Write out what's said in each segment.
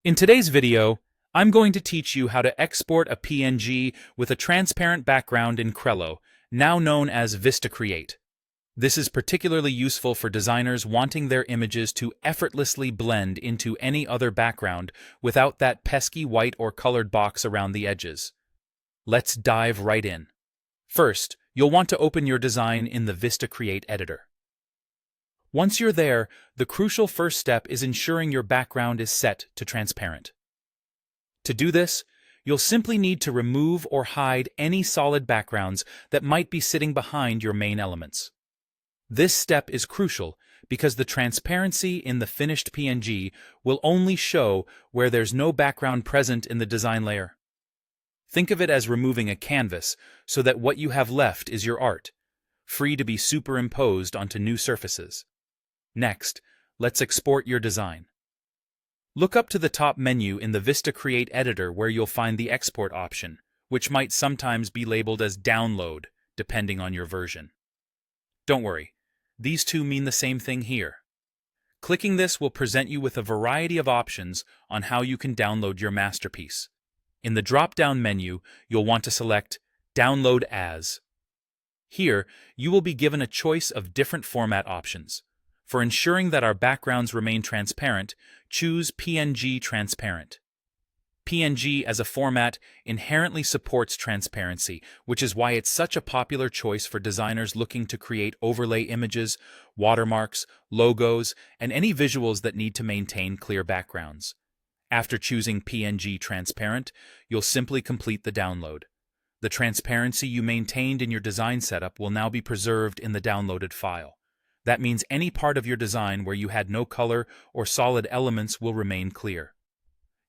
In today's video, I'm going to teach you how to export a PNG with a transparent background in Crello, now known as Vista Create. This is particularly useful for designers wanting their images to effortlessly blend into any other background without that pesky white or colored box around the edges. Let's dive right in. First, you'll want to open your design in the Vista Create editor. Once you're there, the crucial first step is ensuring your background is set to transparent. To do this, you'll simply need to remove or hide any solid backgrounds that might be sitting behind your main elements. This step is crucial because the transparency in the finished PNG will only show where there's no background present in the design layer. Think of it as removing a canvas so that what you have left is your art, free to be superimposed onto new surfaces. Next, let's export your design. Look up to the top menu in the Vista Create editor where you'll find the export option, which might sometimes be labeled as download, depending on your version. Don't worry, these two mean the same thing here. Clicking this will present you with a variety of options on how you can download your masterpiece. In the drop-down menu, you'll want to select Download As. Here, you will be given a choice of different format options. For ensuring that our backgrounds remain transparent, choose PNG Transparent. PNG as a format inherently supports transparency, which is why it's such a popular choice for designers looking to create overlay images, watermarks, logos, and any visuals that need to maintain clear backgrounds. After choosing PNG Transparent, you'll simply complete the download. The transparency you maintained in your design setup will now be preserved in the downloaded file. That means any part of your design where you had no color or solid elements will remain clear.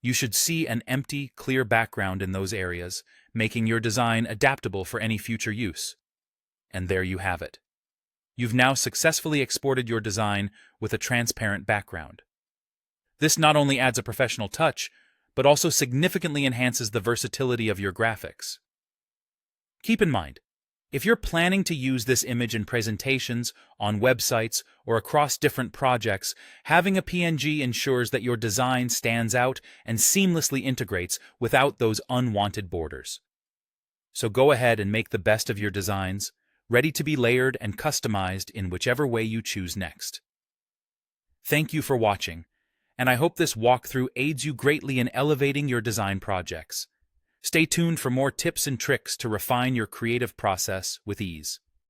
You should see an empty, clear background in those areas, making your design adaptable for any future use. And there you have it. You've now successfully exported your design with a transparent background. This not only adds a professional touch, but also significantly enhances the versatility of your graphics. Keep in mind, if you're planning to use this image in presentations, on websites, or across different projects, having a PNG ensures that your design stands out and seamlessly integrates without those unwanted borders. So go ahead and make the best of your designs, ready to be layered and customized in whichever way you choose next. Thank you for watching, and I hope this walkthrough aids you greatly in elevating your design projects. Stay tuned for more tips and tricks to refine your creative process with ease.